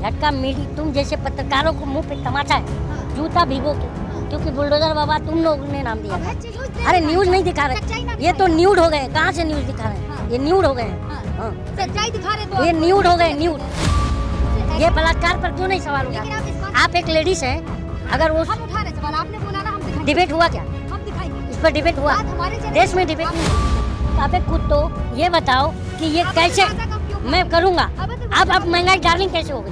झटका मीडिया, तुम जैसे पत्रकारों को मुंह पे तमाचा है, जूता भिगो के, क्योंकि बुलडोजर बाबा तुम लोगों ने नाम दिया था। अरे न्यूज नहीं दिखा रहे, ये तो न्यूड हो गए। कहाँ से न्यूज दिखा रहे हैं? ये न्यूड हो गए हैं, सच्चाई दिखा रहे तो ये न्यूड हो गए, न्यूड। ये बलात्कार पर क्यों नहीं सवाल उठा? आप एक लेडीज हैं, अगर वो हम उठा रहे सवाल, आपने बोला ना हम दिखाएंगे। डिबेट हुआ क्या? हम दिखाएंगे, इस पर डिबेट हुआ? देश में डिबेट नहीं। अबे खुद तो ये बताओ कि ये कैसे मैं करूँगा। अब महंगाई डार्लिंग कैसे हो गई?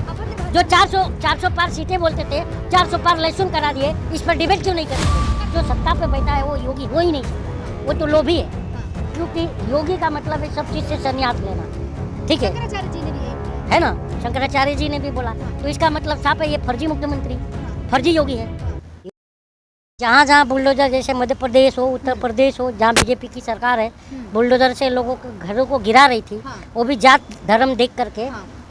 जो 400 पार सीटें बोलते थे, 400 पार इलेक्शन करा दिए, इस पर डिबेट क्यों नहीं करते? जो सत्ता पे बैठा है वो योगी हो ही नहीं सकता, वो तो लोभी है। क्योंकि योगी का मतलब है सब चीज़ से संन्यास लेना, ठीक है? शंकराचार्य जी ने भी है ना, शंकराचार्य जी ने भी बोला, तो इसका मतलब साफ है ये फर्जी मुख्यमंत्री, फर्जी योगी है। जहाँ जहाँ बुलडोजर, जैसे मध्य प्रदेश हो, उत्तर प्रदेश हो, जहाँ बीजेपी की सरकार है, बुलडोजर से लोगों के घरों को गिरा रही थी, वो भी जात धर्म देख करके,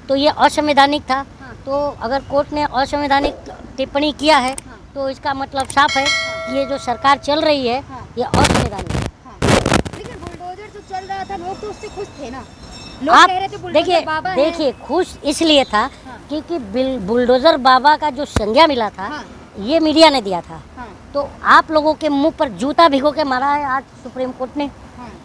तो ये असंवैधानिक था। तो अगर कोर्ट ने असंवैधानिक टिप्पणी किया है, तो इसका मतलब साफ है कि ये जो सरकार चल रही है ये असंवैधानिक है। लेकिन बुलडोजर जो चल रहा था, लोग तो उससे खुश थे ना। लोग आप कह रहे थे बुलडोजर बाबा है। देखिए खुश इसलिए था क्योंकि बुलडोजर बाबा का जो संज्ञा मिला था, ये मीडिया ने दिया था। तो आप लोगों के मुंह पर जूता भिगो के मारा है आज सुप्रीम कोर्ट ने,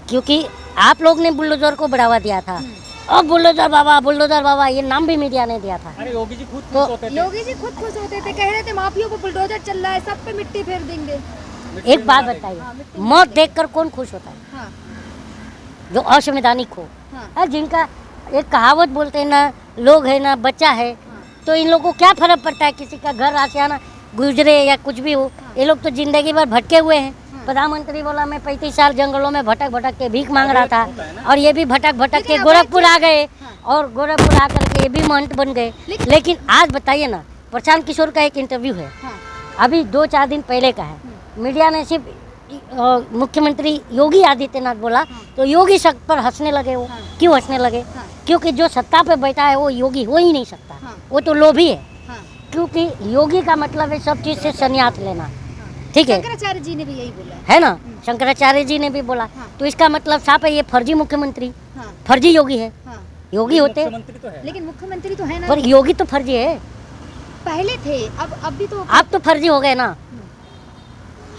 क्योंकि आप लोग ने बुलडोजर को बढ़ावा दिया था। अब बुलडोजर बाबा ये नाम भी मीडिया ने दिया था। अरे योगी जी खुद तो खुश होते थे। योगी जी खुद खुश होते थे, कह रहे थे माफियों को बुलडोजर चल रहा है, सब पे मिट्टी फेर देंगे। एक बात बताइए, मौत देखकर कौन खुश होता है? हाँ, जो असंवैधानिक हो। हाँ। जिनका एक कहावत बोलते हैं ना, लोग है ना बच्चा है, तो इन लोगों को क्या फर्क पड़ता है किसी का घर आशियाना गुजरे या कुछ भी हो? ये लोग तो जिंदगी भर भटके हुए हैं। प्रधानमंत्री बोला मैं 35 साल जंगलों में भटक भटक के भीख मांग रहा था, और ये भी भटक भटक के गोरखपुर आ गए, और गोरखपुर आकर के ये भी महंत बन गए। लेकिन आज बताइए ना, प्रशांत किशोर का एक इंटरव्यू है, अभी 2-4 दिन पहले का है, मीडिया ने सिर्फ मुख्यमंत्री योगी आदित्यनाथ बोला, तो योगी शक पर हंसने लगे। वो क्यों हंसने लगे? क्योंकि जो सत्ता पे बैठा है वो योगी हो ही नहीं सकता, वो तो लोभी है। क्योंकि योगी का मतलब है सब चीज़ से संन्यास लेना, ठीक है? शंकराचार्य जी ने भी यही बोला है ना, शंकराचार्य जी ने भी बोला। तो इसका मतलब साफ है ये फर्जी मुख्यमंत्री, फर्जी योगी है। योगी होते मुख्यमंत्री तो है, लेकिन मुख्यमंत्री तो है ना, पर योगी तो फर्जी है। पहले थे, अब भी तो। आप तो फर्जी हो गए ना।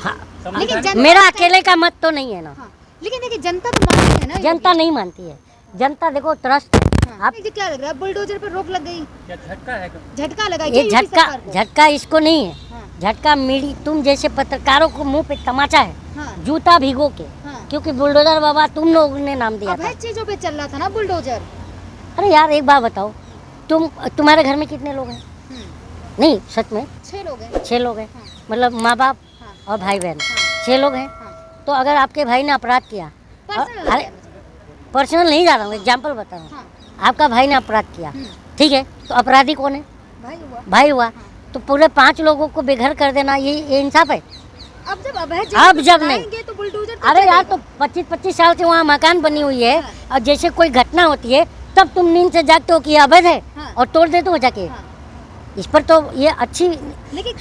हाँ, लेकिन मेरा अकेले का मत तो नहीं है ना। लेकिन देखिए जनता तो मानती है ना। जनता नहीं मानती है, जनता देखो त्रस्त है। आप क्या लग रहा है, बुलडोजर पर रोक लग गई? क्या झटका है? झटका लगा ये झटका इसको नहीं है, झटका मीडिया, तुम जैसे पत्रकारों को मुंह पे तमाचा है, जूता भिगो के, क्योंकि बुलडोजर बाबा तुम लोगों ने नाम दिया था। चीजों पे चल रहा था ना बुलडोजर। अरे यार एक बात बताओ, तुम्हारे घर में कितने लोग हैं? नहीं सच में 6 लोग हैं। 6 लोग हैं, मतलब माँ बाप और भाई बहन, 6 लोग हैं। तो अगर आपके भाई ने अपराध किया, अरे पर्सनल नहीं जा रहा हूँ, एग्जाम्पल बता रहा हूँ, आपका भाई ने अपराध किया, ठीक है, तो अपराधी कौन है? भाई हुआ। तो पूरे 5 लोगों को बेघर कर देना ये इंसाफ है? अब जब नहीं तो बुलडोजर अरे यार, तो 25 साल से वहाँ मकान बनी हुई है, और जैसे कोई घटना होती है तब तुम नींद से जागते हो कि ये अवैध है, और तोड़ देते हो जाके। इस पर तो ये अच्छी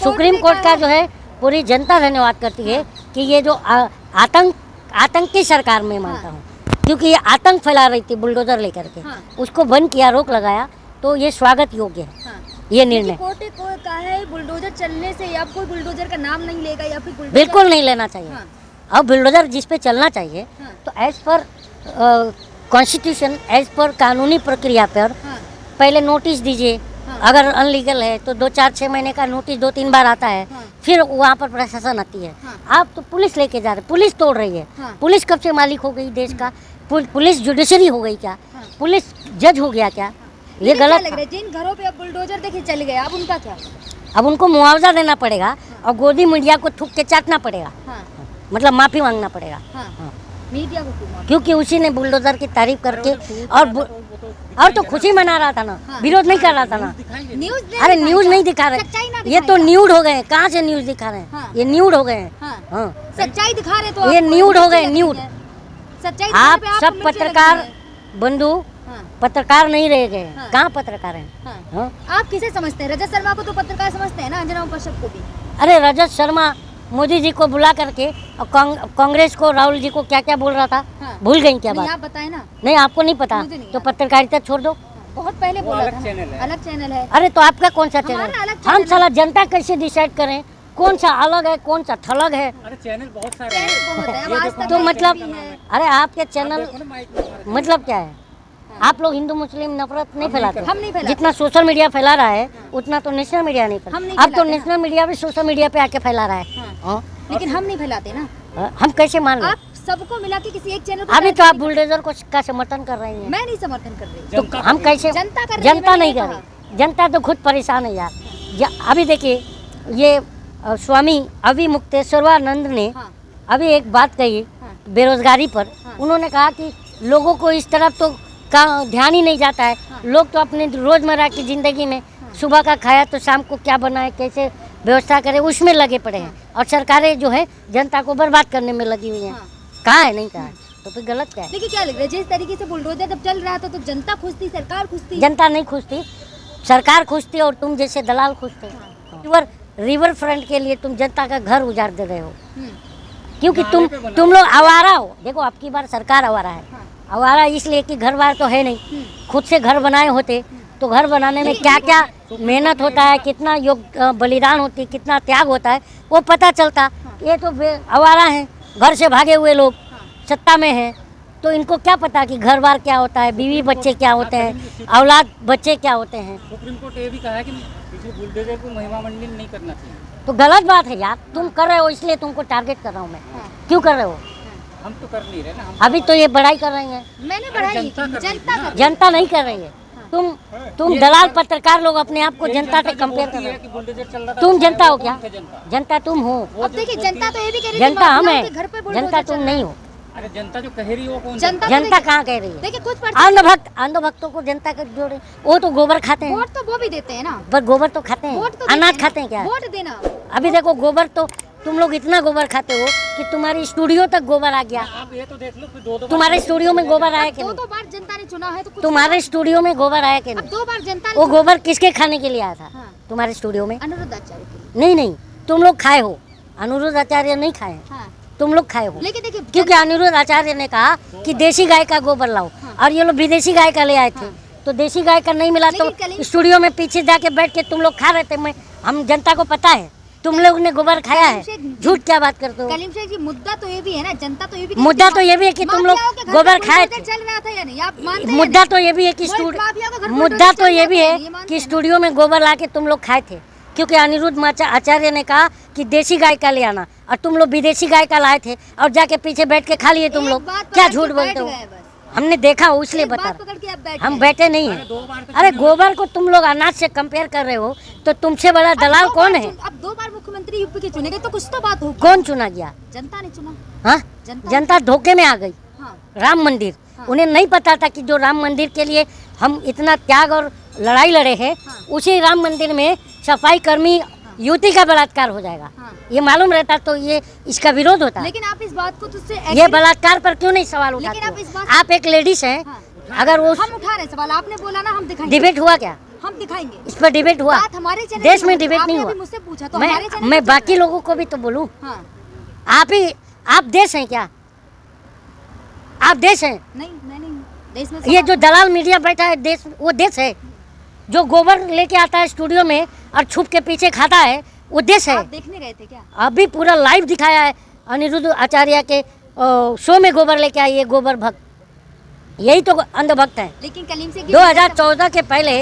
सुप्रीम कोर्ट का जो है पूरी जनता धन्यवाद करती है कि ये जो आतंक की सरकार में मानता हूँ, क्योंकि ये आतंक फैला रही थी बुलडोजर लेकर के, उसको बंद किया, रोक लगाया, तो ये स्वागत योग्य है ये निर्णय। कोर्ट ने कहा है बुलडोजर चलने से अब कोई बुलडोजर का नाम नहीं लेगा, या फिर बिल्कुल नहीं लेना चाहिए। अब बुलडोजर जिस पे चलना चाहिए, तो as per constitution, as per कानूनी प्रक्रिया पर पहले नोटिस दीजिए। अगर अनलीगल है तो 2-4-6 महीने का नोटिस 2-3 बार आता है, फिर वहाँ पर प्रशासन आती है। आप तो पुलिस लेके जा रहे, पुलिस तोड़ रही है। पुलिस कब से मालिक हो गई देश का? पुलिस जुडिशरी हो गई क्या? पुलिस जज हो गया क्या? ये गलत लग रहा है। जिन घरों पे अब बुलडोजर देखिए चल गए, अब उनका क्या? अब उनको मुआवजा देना पड़ेगा, और गोदी मीडिया को थूक के चाटना पड़ेगा, मतलब माफी मांगना पड़ेगा। मीडिया को क्योंकि उसी ने बुलडोजर की तारीफ करके और तो खुशी मना रहा था ना, विरोध नहीं कर रहा था ना। अरे न्यूज नहीं दिखा रहे, ये तो न्यूड हो गए। कहाँ से न्यूज दिखा रहे हैं? ये न्यूड हो गए हैं। सच्चाई दिखा रहे तो ये न्यूड हो गए, न्यूड। सच्चाई आप सब पत्रकार बंधु पत्रकार नहीं रह गए। कहाँ पत्रकार हैं? आप किसे समझते हैं? रजत शर्मा को तो पत्रकार समझते हैं ना, अंजना उपासक को भी। अरे रजत शर्मा मोदी जी को बुला करके और कांग्रेस को, राहुल जी को क्या क्या बोल रहा था, भूल गई क्या बात? आप बताए ना। नहीं आपको नहीं पता, तो पत्रकारिता छोड़ दो। बहुत पहले वो बोला अलग था ना। चैनल है। अलग चैनल है। अरे तो आपका कौन सा हमारा चैनल? अलग हम चैनल साला जनता कैसे डिसाइड करें कौन सा अलग है कौन सा थलग है? अरे चैनल बहुत सारे चैनल हैं। बहुत है। अब ये आज देखो तक तो एक मतलब भी है। अरे आपके आप चैनल देखो ना माइक में हमारे मतलब क्या है? आप लोग हिंदू मुस्लिम नफरत नहीं फैलाते? हम नहीं फैलाते। जितना सोशल मीडिया फैला रहा है उतना तो नेशनल मीडिया नहीं हम नहीं फैला। अब तो फैलाते ना। नेशनल मीडिया भी सोशल मीडिया पे आके फैला रहा है। हाँ। हाँ? लेकिन हम नहीं फैलाते ना। हम कैसे मान लें? आप सबको मिला के किसी एक चैनल को अभी तो टारगेट आप बुलडोजर को का समर्थन कर रहे हैं, मैं नहीं समर्थन कर रही। तो जनता हम कर कैसे? जनता कर रही है, जनता मैंने नहीं नहीं कर रही, जनता तो खुद परेशान है यार। अभी देखिए ये स्वामी अविमुक्तेश्वरानंद ने हाँ। अभी एक बात कही हाँ। बेरोजगारी पर। हाँ। उन्होंने कहा कि लोगों को इस तरफ तो का ध्यान ही नहीं जाता है। हाँ। लोग तो अपने रोजमर्रा की जिंदगी में सुबह का खाया तो शाम को क्या बनाए कैसे व्यवस्था करें उसमें लगे पड़े हैं, और सरकारें जो है जनता को बर्बाद करने में लगी हुई हैं। हाँ। कहाँ है? नहीं कहा है। तो फिर गलत क्या है? देखिए क्या लग रहा है, जिस तरीके से बुलडोजर जब चल रहा था तो जनता खुश थी, सरकार खुश थी। जनता नहीं खुश थी, सरकार खुश थी और तुम जैसे दलाल खुश थे। रिवर फ्रंट के लिए तुम जनता का घर उजाड़ दे रहे हो, हम्म, क्योंकि नाले पे बनाओ। तुम लोग आवारा हो। देखो अब की बार सरकार आवारा है। हाँ। आवारा इसलिए कि घर बार तो है नहीं, खुद से घर बनाए होते तो घर बनाने में क्या क्या मेहनत होता है, कितना बलिदान होती है, कितना त्याग होता है वो पता चलता। ये तो आवारा हैं, घर से भागे हुए लोग सत्ता में हैं, तो इनको क्या पता कि घर बार क्या होता है, बीवी बच्चे क्या होते हैं, औलाद बच्चे क्या होते हैं। सुप्रीम कोर्ट ये भी कहा है कि किसी बुलडोजर को महिमा मंडिल नहीं करना चाहिए। तो गलत बात है यार, तुम कर रहे हो इसलिए तुमको टारगेट कर रहा हूँ मैं। हाँ। क्यों कर रहे हो? हम तो कर नहीं रहे ना। हम अभी तो ये बड़ाई कर रही है, मैंने बढ़ाई, जनता कर रही जनता थी ना। कर जनता नहीं कर रही है। तुम दलाल पत्रकार लोग अपने आप को जनता से कंपेयर कर रहे हो। कि बुलडोजर चल रहा था, तुम जनता हो वो क्या? कौन थे जनता? जनता तुम हो, अब देखिए जनता तो ये भी कह रही थी जनता हम माफियाओं है, के घर पे बुलडोजर जनता चल तुम रहा है। नहीं हो। अरे जनता जो कह रही है वो कौन? जनता तो जनता देखिए- कहाँ कह रही है? देखिए कुछ अंध भक्तों को जनता कर जोड़े, वो तो गोबर खाते हैं, वोट तो वो भी देते हैं ना। पर गोबर तो खाते वोट हैं, तो अनाज देते खाते हैं क्या? वोट देना। अभी देखो गोबर तो तुम लोग इतना गोबर खाते हो कि तुम्हारी स्टूडियो तक गोबर आ गया। आप ये तो देख लो कि दो तुम्हारे स्टूडियो में गोबर आया कि दो नहीं? दो बार जनता ने चुना है तो कुछ तुम्हारे स्टूडियो में गोबर आया कि अब नहीं? 2 बार जनता ने वो गोबर किसके खाने के लिए आया था? हाँ। तुम्हारे स्टूडियो में? अनुरुद्ध आचार्य के लिए। नहीं नहीं, तुम लोग खाए हो, अनिरुद्ध आचार्य नहीं खाए, हाँ। तुम लोग खाए हो। लेकिन देखिए क्योंकि अनिरुद्ध आचार्य ने कहा कि देसी गाय का गोबर लाओ, हाँ। और ये लोग विदेशी गाय का ले आए थे। तो देसी गाय का नहीं मिला तो लेकिन कलिंग- स्टूडियो में पीछे जाके बैठ के तुम लोग खा रहे थे। हम जनता को पता है तुम लोग ने गोबर खाया है, कलिंग- झूठ क्या बात करते हो? कलीम शेख जी मुद्दा तो ये भी है ना, जनता तो ये भी मुद्दा तो ये भी है कि तुम लोग माफियाओं के घर गोबर पे खाए बुलडोजर थे। चल रहा था या नहीं, आप मानते हैं मुद्दा या तो ये भी है कि वर्ल्ड माफिया का घर मुद्दा बुलडोजर तो चल ये रहा भी था, है ये मानते कि हैं ना? स्टूडियो में गोबर ला के तुम लोग खाए थे, क्योंकि अनिरुद्ध आचार्य ने कहा कि देसी गाय का ले आना, और तुम लोग विदेशी गाय का लाए थे और जाके पीछे बैठ के खा लिए तुम एक लोग। बात क्या पकड़ झूठ के बोलते बैठ हो? गए बस। हमने देखा हो इसलिए एक बता बात रहे। पकड़ के आप बैठ हम गए। बैठे नहीं हैं। 2 बार तो अरे गोबर को तुम लोग अनाज से कंपेयर कर रहे हो, तो तुमसे बड़ा दलाल कौन है? अब 2 बार मुख्यमंत्री यूपी के चुने गए तो कुछ तो बात होगी। कौन चुना गया? जनता ने चुना। हाँ, जनता धोखे में आ गई। हाँ। राम मंदिर, हाँ। उन्हें नहीं पता था कि जो राम मंदिर के लिए हम इतना त्याग और लड़ाई लड़े हैं, हाँ। उसी राम मंदिर में सफाई कर्मी युवती का बलात्कार हो जाएगा। हाँ। ये मालूम रहता तो ये इसका विरोध होता। लेकिन आप इस बात को तुझसे ये बलात्कार पर क्यों नहीं सवाल लेकिन उठाते आप इस हो? बात- आप एक लेडीज हैं, हाँ। अगर वो हम उठा रहे हैं सवाल, आपने बोला ना हम दिखाएंगे। डिबेट हुआ क्या? हम दिखाएंगे। इस पर डिबेट हुआ? बात हमारे चैनल देश पे में होगी। डिबेट आपने नहीं अभी हुआ। मुझसे पूछा तो हमारे चैनल मैं पे बाकी चल लोगों को भी तो बोलूं। रहा है। हाँ। आप देश हैं क्या? आप देश हैं? नहीं मैं नहीं हूँ। देश में ये जो दलाल मीडिया बैठा है देश, वो देश है? जो गोबर लेके आता है स्टूडियो में और छुप के पीछे खाता है, वो देश है? आप देखने गए थे क्या? अभी पूरा लाइव दिखाया है अनिरुद्ध आचार्य के शो में गोबर लेके आइए गोबर भक्त, यही तो अंधभक्त है। लेकिन कलीम से 2014 के पहले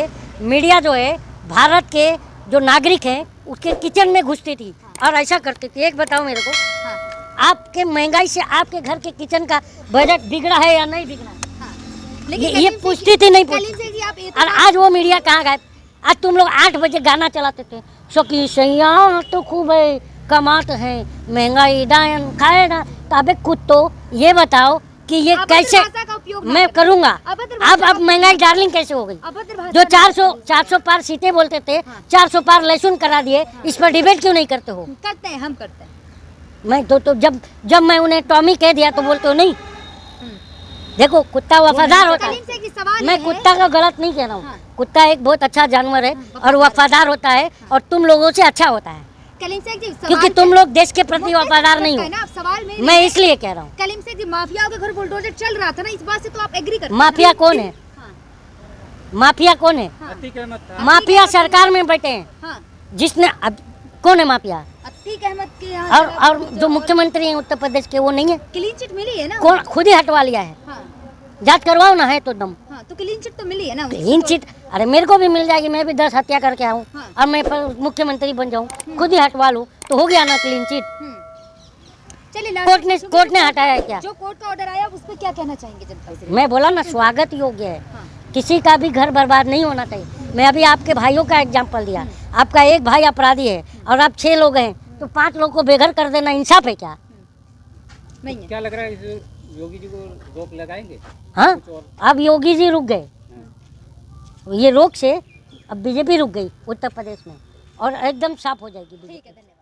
मीडिया जो है भारत के जो नागरिक हैं उसके किचन में घुसती थी और ऐसा करती थी। एक बताओ मेरे को, हाँ, आपके महंगाई से आपके घर के किचन का बजट बिगड़ा है या नहीं बिगड़ा? हाँ। ये कलीम से पूछती थी नहीं कलीम पूछती? से जी आप ये तो और आज वो मीडिया कहाँ गए? आज तुम लोग 8 बजे गाना चलाते थे, सकी सैया तो खूब है कमात है महंगाई डायन खाए ना। तो अबे खुद तो ये बताओ कि ये अभद्र कैसे भाषा का उपयोग ना मैं करें। करूँगा? अभद्र भाषा अब का महंगाई डार्लिंग कैसे हो गई? अभद्र भाषा जो ना 400 पार सीटें बोलते थे, 400 पार लहसुन करा दिए, इस पर डिबेट क्यों नहीं करते हो? करते हैं, हम करते हैं। मैं तो जब मैं उन्हें टॉमी कह दिया तो बोलते हो नहीं। देखो कुत्ता वफादार होता कलीम से है, एक सवाल मैं ये है- कुत्ता का गलत नहीं कह रहा हूँ। हाँ। कुत्ता एक बहुत अच्छा जानवर है और वफादार होता है और तुम लोगों से अच्छा होता है, कलीम से जी सवाल क्योंकि तुम लोग देश के प्रति वफादार नहीं है ना, हो। अब सवाल में मैं इसलिए कह रहा हूँ। कलीम से जी माफियाओं के घर बुलडोजर चल रहा था ना, इस बात से तो आप एग्री करते हैं। माफिया कौन है? हाँ। माफिया कौन है? अतीक अहमद था। माफिया सरकार में बैठे हैं। हाँ, जिसने अब कौन है माफिया? अतीक अहमद के यहाँ और जो मुख्यमंत्री हैं उत्तर प्रदेश के वो नहीं है? क्लीन चिट मिली है ना? कौन खुद ही हटवा लिया है? हाँ जांच करवाओ ना, है तो दम हाँ, तो क्लीन चिट तो मिली है ना? Clean chit. अरे मेरे को भी मिल जाएगी, मैं भी 10 हत्या करके आऊँ हाँ। और मैं मुख्यमंत्री बन जाऊँ, खुद ही हटवा लूँ तो हो गया ना क्लीन चिट। चलिए कोर्ट ने हटाया है क्या? जो कोर्ट का ऑर्डर आया उस पर क्या कहना चाहेंगे जनता से? मैं बोला ना, स्वागत योग्य है। हाँ। किसी का भी घर बर्बाद नहीं होना चाहिए। मैं अभी आपके भाइयों का एग्जाम्पल दिया, आपका एक भाई अपराधी है और आप 6 लोग हैं, तो 5 लोग को बेघर कर देना इंसाफ है क्या? नहीं है। क्या लग रहा है इस योगी जी को रोक लगाएंगे? हाँ, कुछ और? अब योगी जी रुक गए, ये रोक से अब बीजेपी रुक गई उत्तर प्रदेश में और एकदम साफ हो जाएगी बीजेपी। ठीक है, धन्यवाद।